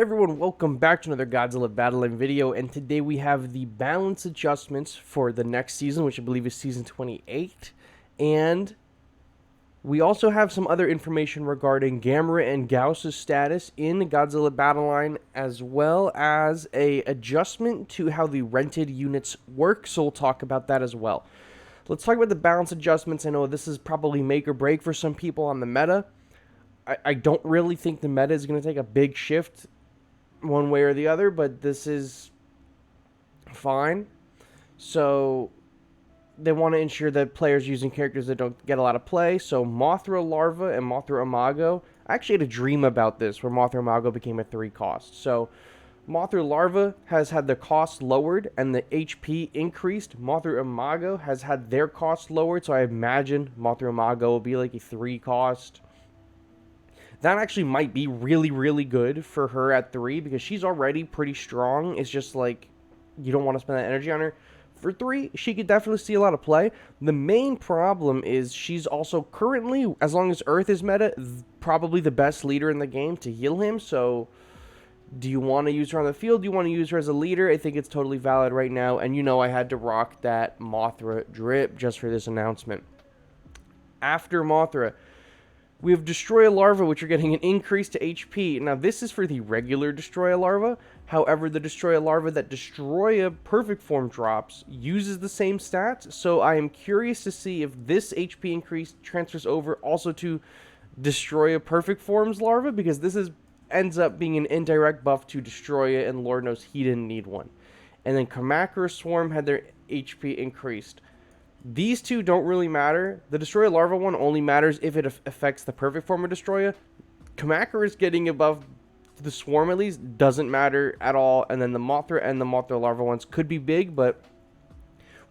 Everyone, welcome back to another Godzilla Battling video, and today we have the balance adjustments for the next season, which I believe is season 28, and we also have some other information regarding Gamera and Gyaos' status in Godzilla Battleline, as well as a adjustment to how the rented units work, so we'll talk about that as well. Let's talk about the balance adjustments. I know this is probably make or break for some people on the meta. I don't really think the meta is going to take a big shift one way or the other, but this is fine. So they want to ensure that players using characters that don't get a lot of play. So Mothra Larva and Mothra Imago. I actually had a dream about this where Mothra Imago became a 3 cost. So Mothra Larva has had their cost lowered and the HP increased. Mothra Imago has had their cost lowered, so I imagine Mothra Imago will be like a 3 cost. That actually might be really, really good for her at 3 because she's already pretty strong. It's just like you don't want to spend that energy on her. For 3, she could definitely see a lot of play. The main problem is she's also currently, as long as Earth is meta, probably the best leader in the game to heal him. So do you want to use her on the field? Do you want to use her as a leader? I think it's totally valid right now. And you know I had to rock that Mothra drip just for this announcement. After Mothra, we have Destroy Larva, which are getting an increase to HP. Now, this is for the regular Destroy Larva. However, the Destroy Larva that Destroy Perfect Form drops uses the same stats. So I am curious to see if this HP increase transfers over also to Destroy Perfect Form's Larva, because this ends up being an indirect buff to Destroy, and Lord knows he didn't need one. And then Kamakura Swarm had their HP increased. These two don't really matter. The Destroyer Larva one only matters if it affects the perfect form of Destroyer. Kamakura is getting above the Swarm at least. Doesn't matter at all. And then the Mothra and the Mothra Larva ones could be big, but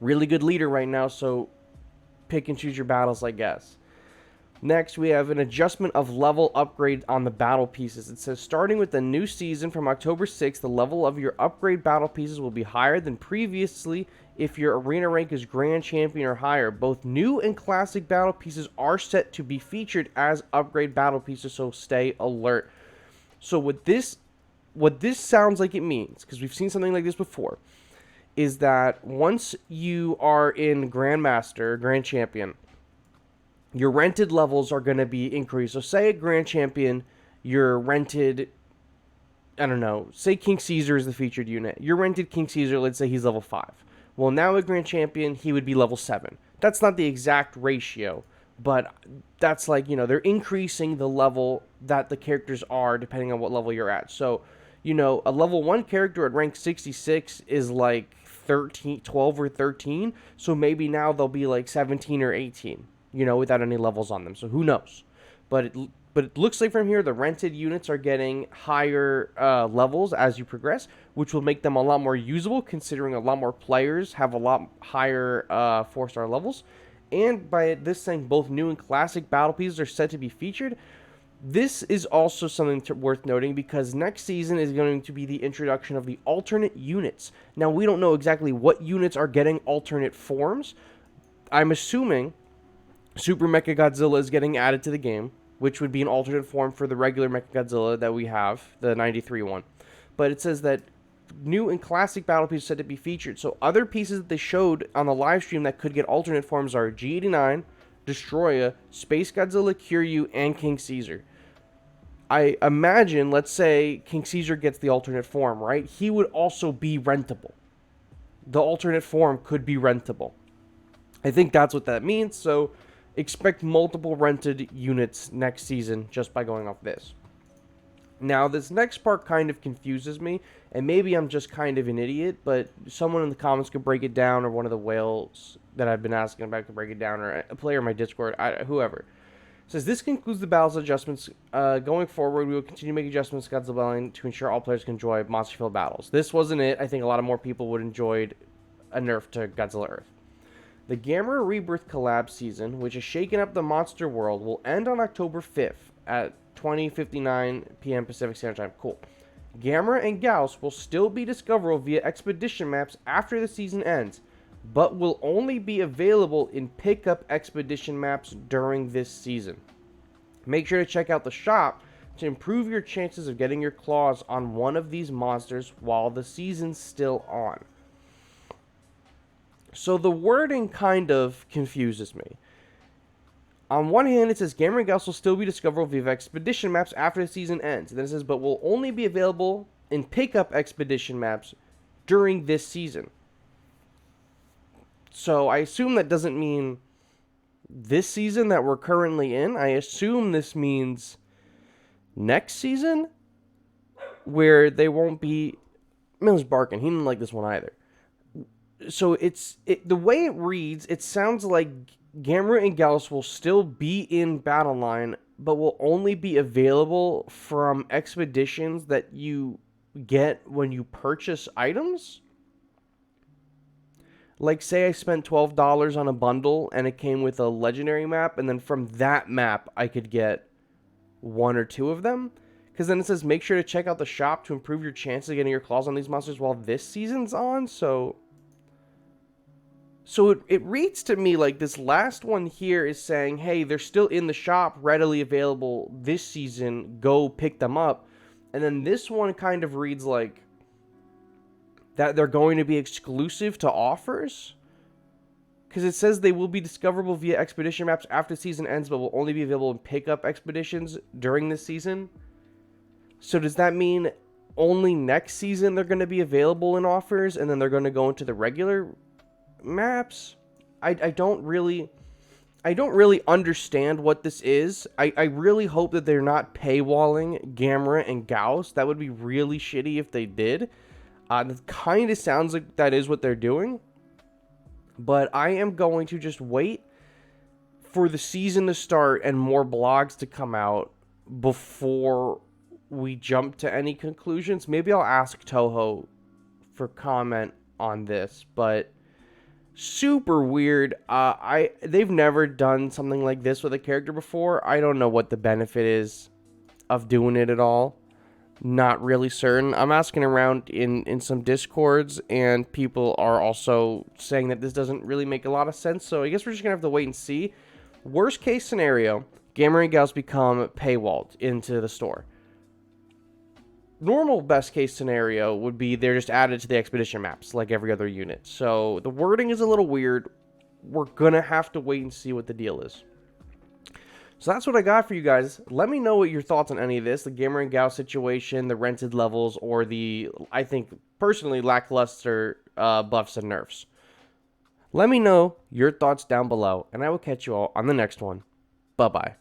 really good leader right now. So pick and choose your battles, I guess. Next, we have an adjustment of level upgrade on the battle pieces. It says, starting with the new season from October 6th, the level of your upgrade battle pieces will be higher than previously if your arena rank is Grand Champion or higher. Both new and classic battle pieces are set to be featured as upgrade battle pieces, so stay alert. So what this sounds like it means, because we've seen something like this before, is that once you are in Grandmaster, Grand Champion, your rented levels are going to be increased. So say at Grand Champion, you're rented, I don't know, say King Caesar is the featured unit. You're rented King Caesar, let's say he's level 5. Well, now at Grand Champion, he would be level 7. That's not the exact ratio, but that's like, you know, they're increasing the level that the characters are depending on what level you're at. So, you know, a level 1 character at rank 66 is like 12 or 13. So maybe now they'll be like 17 or 18. You know, without any levels on them. So who knows? But it looks like from here, the rented units are getting higher levels as you progress, which will make them a lot more usable, considering a lot more players have a lot higher 4-star levels. And by this saying both new and classic battle pieces are set to be featured, this is also something worth noting, because next season is going to be the introduction of the alternate units. Now, we don't know exactly what units are getting alternate forms. I'm assuming Super Mechagodzilla is getting added to the game, which would be an alternate form for the regular Mechagodzilla that we have, the 93 one. But it says that new and classic battle pieces said to be featured. So other pieces that they showed on the live stream that could get alternate forms are G89, Destroya, Space Godzilla, Kiryu, and King Caesar. I imagine, let's say King Caesar gets the alternate form, right? He would also be rentable. The alternate form could be rentable. I think that's what that means, so expect multiple rented units next season just by going off this. Now, this next part kind of confuses me, and maybe I'm just kind of an idiot, but someone in the comments could break it down, or one of the whales that I've been asking about could break it down, or a player in my Discord, whoever. It says, this concludes the battles adjustments. Going forward, we will continue to make adjustments to Godzilla Battling to ensure all players can enjoy monster-filled battles. This wasn't it. I think a lot of more people would have enjoyed a nerf to Godzilla Earth. The Gamera Rebirth collab season, which has shaken up the monster world, will end on October 5th at 20:59 p.m. Pacific Standard Time. Cool. Gamera and Gyaos will still be discoverable via expedition maps after the season ends, but will only be available in pickup expedition maps during this season. Make sure to check out the shop to improve your chances of getting your claws on one of these monsters while the season's still on. So the wording kind of confuses me. On one hand, it says Gamera and Gyaos will still be discoverable via expedition maps after the season ends. And then it says, but will only be available in pickup expedition maps during this season. So I assume that doesn't mean this season that we're currently in. I assume this means next season, where they won't be... Miller's barking. He didn't like this one either. So the way it reads, it sounds like Gamera and Gyaos will still be in Battle Line, but will only be available from expeditions that you get when you purchase items. Like, say I spent $12 on a bundle and it came with a legendary map, and then from that map I could get one or two of them. Because then it says, make sure to check out the shop to improve your chances of getting your claws on these monsters while this season's on. So it reads to me like this last one here is saying, hey, they're still in the shop, readily available this season. Go pick them up. And then this one kind of reads like that they're going to be exclusive to offers. Because it says they will be discoverable via expedition maps after the season ends, but will only be available in pickup expeditions during this season. So does that mean only next season they're going to be available in offers, and then they're going to go into the regular maps? I don't really understand what this is. I really hope that they're not paywalling Gamera and Gyaos. That would be really shitty if they did. It kind of sounds like that is what they're doing. But I am going to just wait for the season to start and more blogs to come out before we jump to any conclusions. Maybe I'll ask Toho for comment on this, but super weird. They've never done something like this with a character before. I don't know what the benefit is of doing it at all. Not really certain. I'm asking around in some Discords, and people are also saying that this doesn't really make a lot of sense. So I guess we're just going to have to wait and see. Worst case scenario, Gamera and Gyaos become paywalled into the store. Normal best case scenario would be they're just added to the expedition maps like every other unit. So the wording is a little weird. We're going to have to wait and see what the deal is. So that's what I got for you guys. Let me know what your thoughts on any of this. The Gamera and Gyaos situation, the rented levels, or the, I think, personally, lackluster buffs and nerfs. Let me know your thoughts down below, and I will catch you all on the next one. Bye-bye.